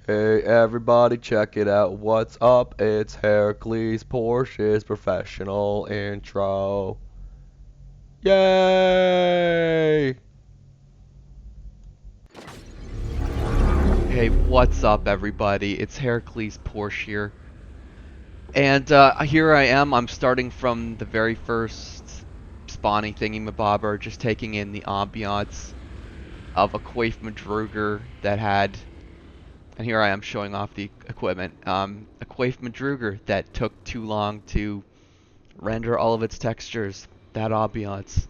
Hey everybody, check it out. What's up? It's Hercules Porsche's professional intro. Yay! Hey, what's up, everybody? It's Heracles Porsche here. And here I am. I'm starting from the very first spawning thingy-mabobber, just taking in the ambiance of a Quaif Madruger that had. And here I am showing off the equipment. A Quaif Madruger that took too long to render all of its textures. That ambiance.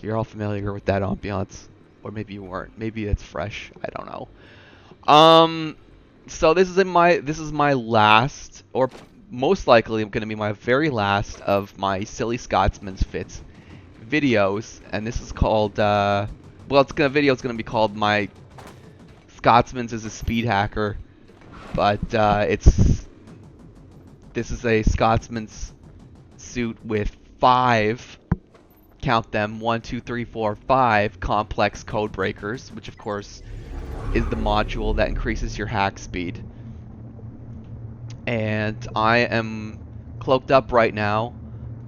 You're all familiar with that ambiance. Or maybe you weren't. Maybe it's fresh. I don't know. Um, so this is my last, or most likely going to be my very last of my Silly Scotsman's Fits videos, and this is called well, it's gonna be called my Scotsman's is a speed hacker, but this is a Scotsman's suit with five, count them, 1, 2, 3, 4, 5 complex code breakers, which of course is the module that increases your hack speed. And I am cloaked up right now.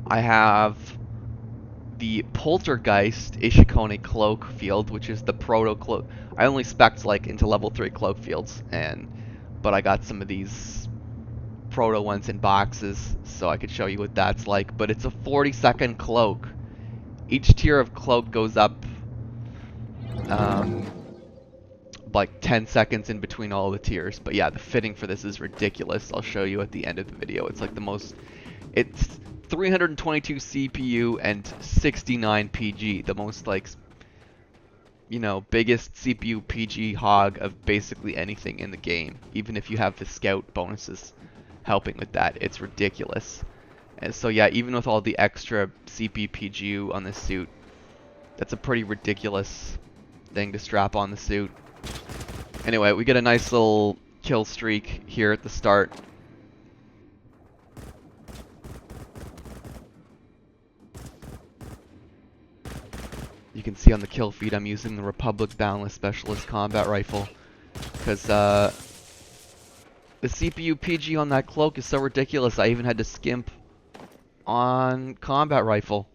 I have the Poltergeist Ishikone cloak field, which is the proto cloak. I only spec'd like into level 3 cloak fields, but I got some of these proto ones in boxes, so I could show you what that's like. But it's a 40-second cloak. Each tier of cloak goes up um, like 10 seconds in between all the tiers. But yeah, the fitting for this is ridiculous. I'll show you at the end of the video. It's like the most, it's 322 CPU and 69 PG, the most like, you know, biggest CPU PG hog of basically anything in the game. Even if you have the scout bonuses helping with that, it's ridiculous. And so yeah, even with all the extra CPU PGU on this suit, that's a pretty ridiculous thing to strap on the suit. Anyway, we get a nice little kill streak here at the start. You can see on the kill feed I'm using the Republic Boundless Specialist Combat Rifle, because the CPU PG on that cloak is so ridiculous I even had to skimp on Combat Rifle.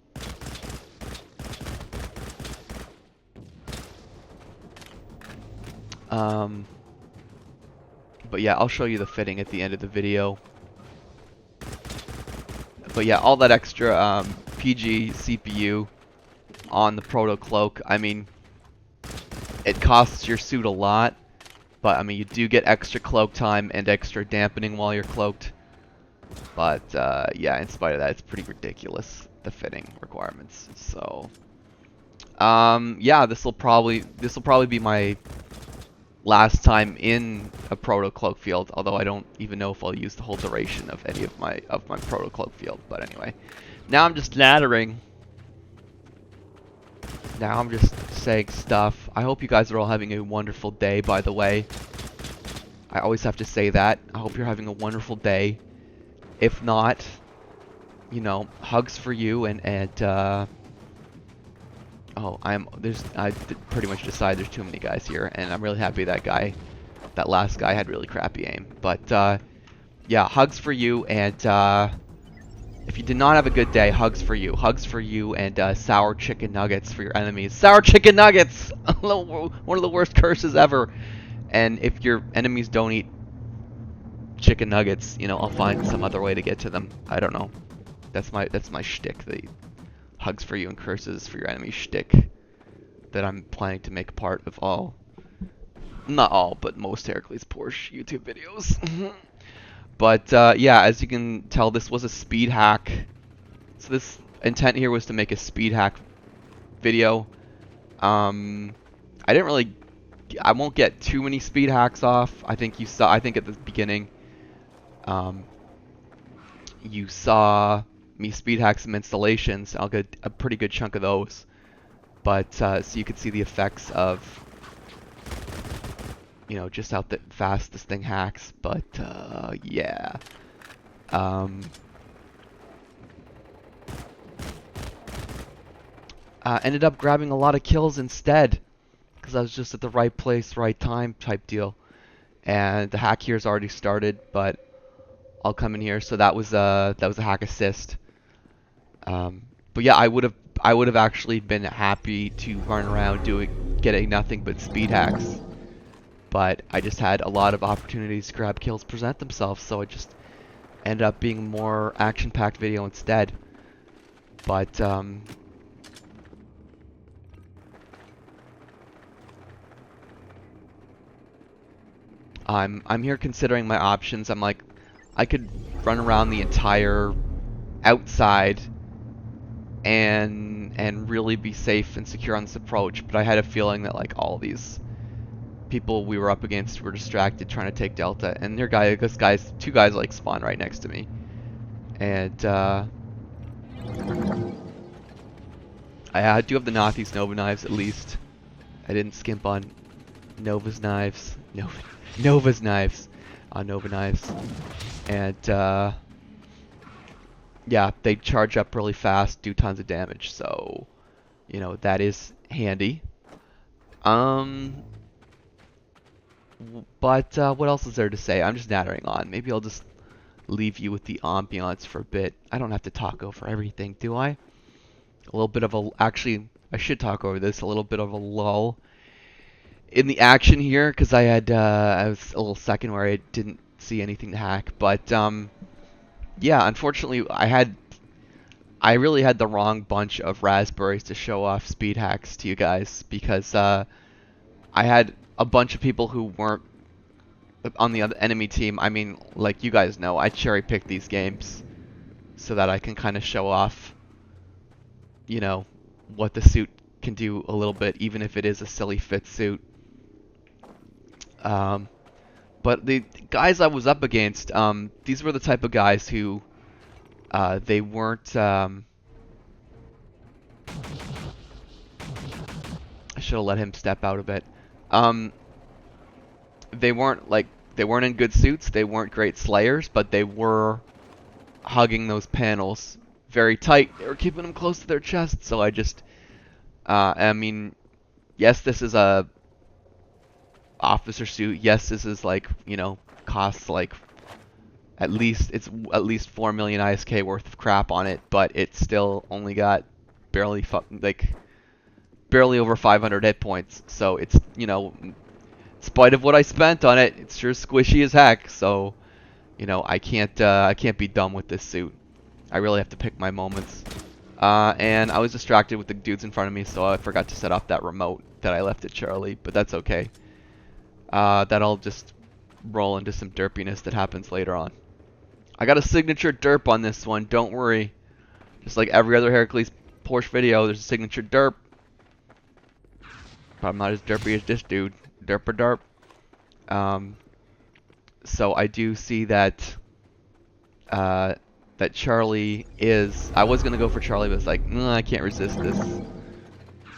But yeah, I'll show you the fitting at the end of the video. But yeah, all that extra PG CPU on the Proto Cloak, I mean, it costs your suit a lot, but I mean, you do get extra cloak time and extra dampening while you're cloaked. But yeah, in spite of that, it's pretty ridiculous, the fitting requirements. So yeah, this will probably be my last time in a proto cloak field, although I don't even know if I'll use the whole duration of any of my proto cloak field. But anyway, now I'm just nattering. Now I'm just saying stuff. I hope you guys are all having a wonderful day, by the way. I always have to say that. I hope you're having a wonderful day. If not, you know, hugs for you oh, I pretty much decided there's too many guys here, and I'm really happy that last guy had really crappy aim. But yeah, hugs for you, and if you did not have a good day, hugs for you, and sour chicken nuggets for your enemies. Sour chicken nuggets, one of the worst curses ever. And if your enemies don't eat chicken nuggets, you know, I'll find some other way to get to them. I don't know. That's my shtick. The hugs for you and curses for your enemy shtick that I'm planning to make part of all, not all, but most Heracles Porsche YouTube videos. But yeah, as you can tell, this was a speed hack. So this intent here was to make a speed hack video. I won't get too many speed hacks off. I think at the beginning, you saw me speed hack some installations. I'll get a pretty good chunk of those. But so you could see the effects of, you know, just how fast this thing hacks. But yeah. Ended up grabbing a lot of kills instead, because I was just at the right place, right time type deal. and the hack here's already started, but I'll come in here. So that was a hack assist. But yeah, I would have actually been happy to run around getting nothing but speed hacks. But I just had a lot of opportunities to grab kills present themselves, so it just ended up being a more action-packed video instead. But I'm here considering my options. I'm like, I could run around the entire outside and really be safe and secure on this approach, but I had a feeling that like all these people we were up against were distracted trying to take Delta, and two guys like spawn right next to me, and I do have the Nauthi's Nova knives at least. I didn't skimp on Nova's knives, Nova's knives, on Nova knives, and yeah, they charge up really fast, do tons of damage, so that is handy. Um, but what else is there to say? I'm just nattering on. Maybe I'll just leave you with the ambiance for a bit. I don't have to talk over everything, do I? A little bit of a... Actually, I should talk over this. A little bit of a lull in the action here, because I was a little second where I didn't see anything to hack. But, yeah, unfortunately, I really had the wrong bunch of raspberries to show off speed hacks to you guys, because I had a bunch of people who weren't on the other enemy team. I mean, like you guys know, I cherry pick these games so that I can kind of show off, what the suit can do a little bit, even if it is a silly fit suit. But the guys I was up against, these were the type of guys who they weren't. I should have let him step out a bit. They weren't in good suits. They weren't great slayers, but they were hugging those panels very tight. They were keeping them close to their chest. So I just, I mean, yes, this is a officer suit. Yes, this is like costs like at least 4 million ISK worth of crap on it, but it still only got barely over 500 hit points. So it's in spite of what I spent on it, it's sure squishy as heck. So I can't be dumb with this suit. I really have to pick my moments. And I was distracted with the dudes in front of me, so I forgot to set off that remote that I left at Charlie, but that's okay. That'll just roll into some derpiness that happens later on. I got a signature derp on this one, don't worry. Just like every other Heracles Porsche video, there's a signature derp. But I'm not as derpy as this dude. Derp. So I do see that that Charlie is... I was going to go for Charlie, but it's like, I can't resist this.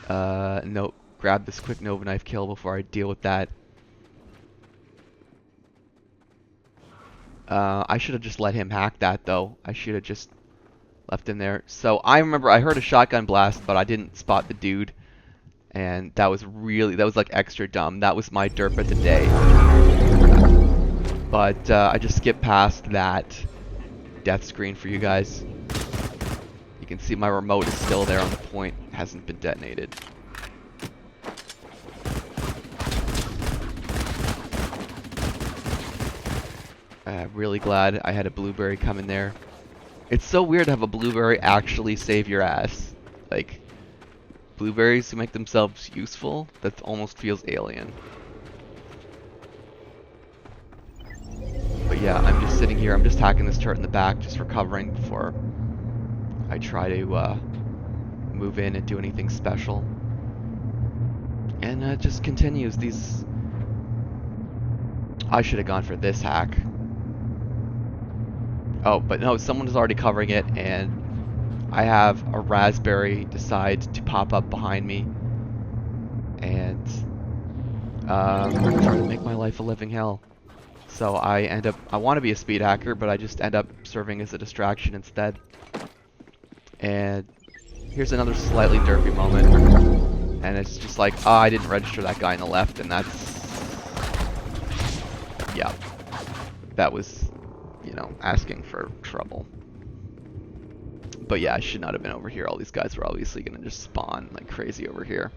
No, grab this quick Nova Knife kill before I deal with that. I should have just let him hack that, though. I should have just left him there. So I remember I heard a shotgun blast, but I didn't spot the dude. And that was like extra dumb. That was my derp of the day. But I just skipped past that death screen for you guys. You can see my remote is still there on the point. It hasn't been detonated. Really glad I had a blueberry come in there. It's so weird to have a blueberry actually save your ass. Like, blueberries to make themselves useful? That almost feels alien. But yeah, I'm just sitting here. I'm just hacking this turret in the back, just recovering before I try to move in and do anything special. And it just continues. I should have gone for this hack. Oh, but no, someone's already covering it, and I have a raspberry decide to pop up behind me and try to make my life a living hell. So I want to be a speed hacker, but I just end up serving as a distraction instead. And here's another slightly derpy moment. And it's just like, I didn't register that guy on the left, and that's yeah, that was, you know, asking for trouble. But yeah, I should not have been over here. All these guys were obviously gonna just spawn like crazy over here.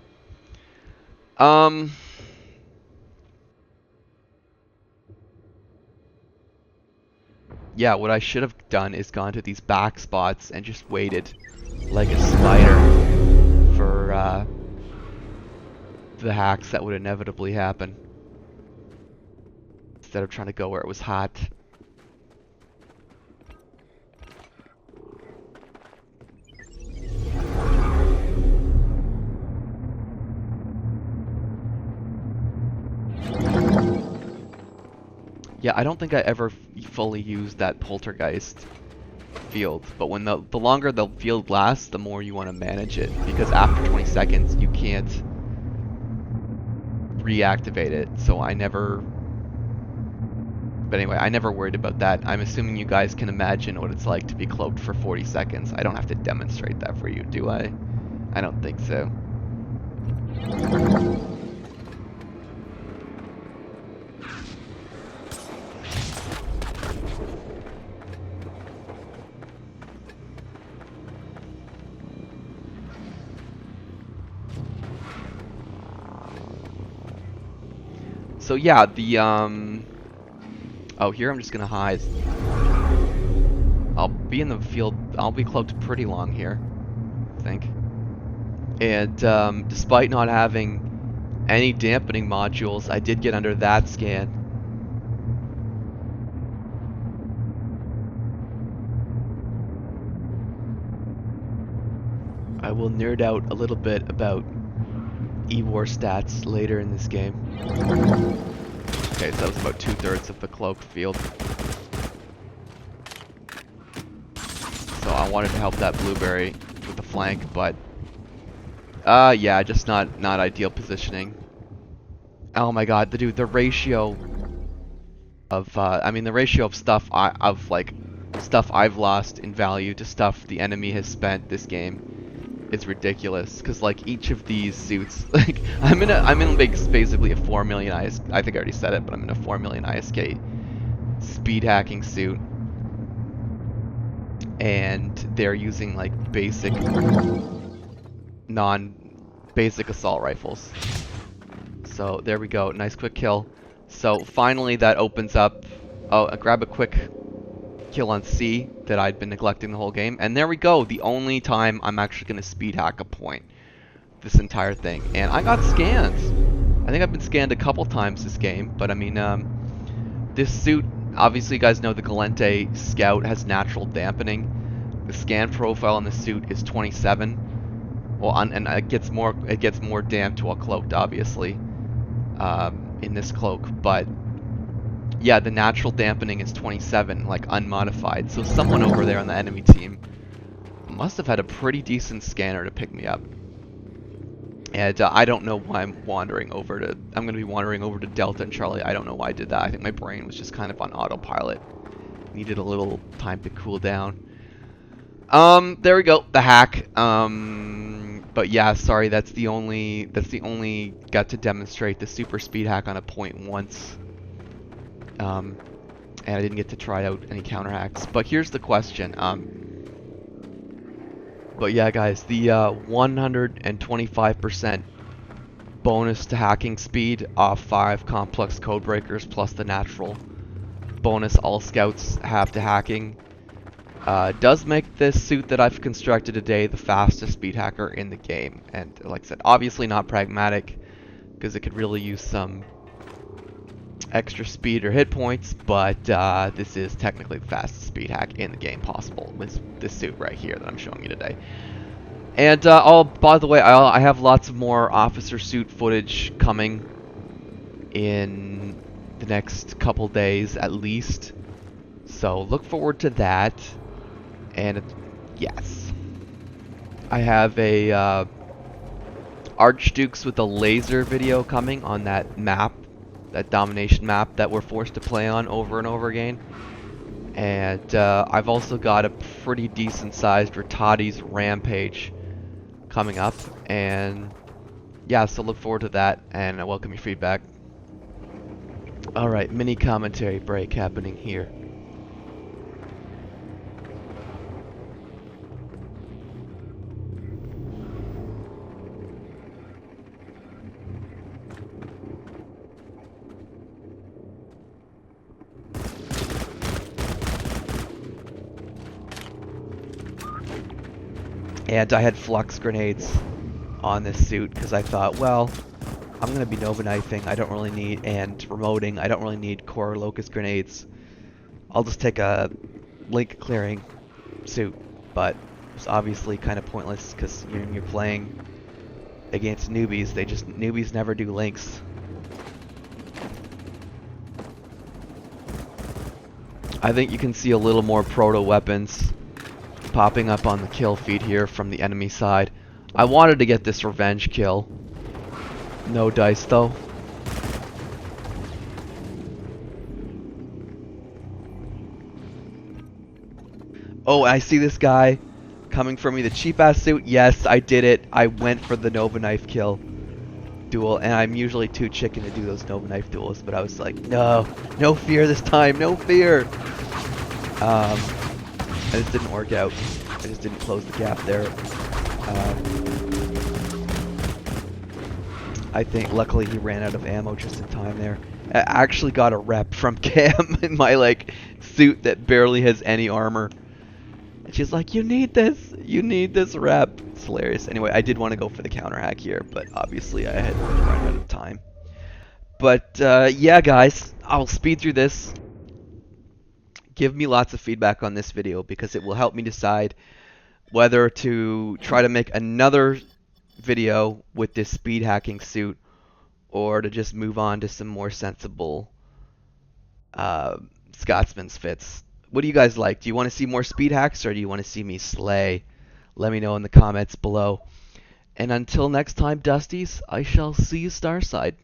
Yeah, what I should have done is gone to these back spots and just waited like a spider for the hacks that would inevitably happen. Instead of trying to go where it was hot. Yeah, I don't think I ever fully used that poltergeist field, but when the longer the field lasts, the more you want to manage it, because after 20 seconds you can't reactivate it, so I never... But anyway, I never worried about that. I'm assuming you guys can imagine what it's like to be cloaked for 40 seconds. I don't have to demonstrate that for you, do I? I don't think so. So yeah, the oh, here I'm just gonna hide. I'll be in the field. I'll be cloaked pretty long here, I think. And despite not having any dampening modules, I did get under that scan. I will nerd out a little bit about E-War stats later in this game. Okay, so that was about 2/3 of the cloaked field. So I wanted to help that blueberry with the flank, but yeah, just not ideal positioning. Oh my god, dude, the ratio of I mean the ratio of stuff stuff I've lost in value to stuff the enemy has spent this game is ridiculous, because like each of these suits, like I'm in basically a 4 million I think I already said it, but I'm in a 4 million ISK speed hacking suit, and they're using like basic non-basic assault rifles. So there we go, nice quick kill. So finally that opens up. Oh, grab a quick kill on C that I'd been neglecting the whole game. And there we go, the only time I'm actually going to speed hack a point this entire thing. And I got scans. I think I've been scanned a couple times this game, but I mean, this suit, obviously you guys know the Galente Scout has natural dampening. The scan profile on the suit is 27. Well, and it gets more damped while cloaked, obviously, in this cloak, but yeah, the natural dampening is 27, like unmodified. So someone over there on the enemy team must have had a pretty decent scanner to pick me up. And I don't know why I'm wandering over to... I'm going to be wandering over to Delta and Charlie. I don't know why I did that. I think my brain was just kind of on autopilot. Needed a little time to cool down. There we go, the hack. But yeah, sorry, that's the only got to demonstrate the super speed hack on a point once. And I didn't get to try out any counter hacks. But here's the question. But yeah, guys, the 125% bonus to hacking speed off 5 complex code breakers plus the natural bonus all scouts have to hacking does make this suit that I've constructed today the fastest speed hacker in the game. And like I said, obviously not pragmatic, because it could really use some extra speed or hit points, but this is technically the fastest speed hack in the game possible with this suit right here that I'm showing you today. And oh, by the way, I have lots of more officer suit footage coming in the next couple days at least, so look forward to that. And yes, I have a Archdukes with a laser video coming on that map, that domination map that we're forced to play on over and over again. And I've also got a pretty decent sized Rattati's Rampage coming up. And yeah, so look forward to that, and I welcome your feedback. Alright, mini commentary break happening here. And I had flux grenades on this suit because I thought, well, I'm going to be Nova knifing, I don't really need, and remoting, I don't really need core locust grenades. I'll just take a link clearing suit, but it's obviously kind of pointless because you're playing against newbies. Newbies never do links. I think you can see a little more proto weapons popping up on the kill feed here from the enemy side. I wanted to get this revenge kill. No dice though. Oh, I see this guy coming for me. The cheap ass suit. Yes, I did it. I went for the Nova knife kill duel, and I'm usually too chicken to do those Nova knife duels, but I was like, no, no fear this time, no fear. And this didn't work out. I just didn't close the gap there. I think luckily he ran out of ammo just in time there. I actually got a rep from Cam in my like suit that barely has any armor. And she's like, you need this rep. It's hilarious. Anyway, I did want to go for the counter hack here, but obviously I had run out of time. But yeah, guys, I'll speed through this. Give me lots of feedback on this video because it will help me decide whether to try to make another video with this speed hacking suit or to just move on to some more sensible Scotsman's fits. What do you guys like? Do you want to see more speed hacks or do you want to see me slay? Let me know in the comments below. And until next time, Dusties, I shall see you Starside.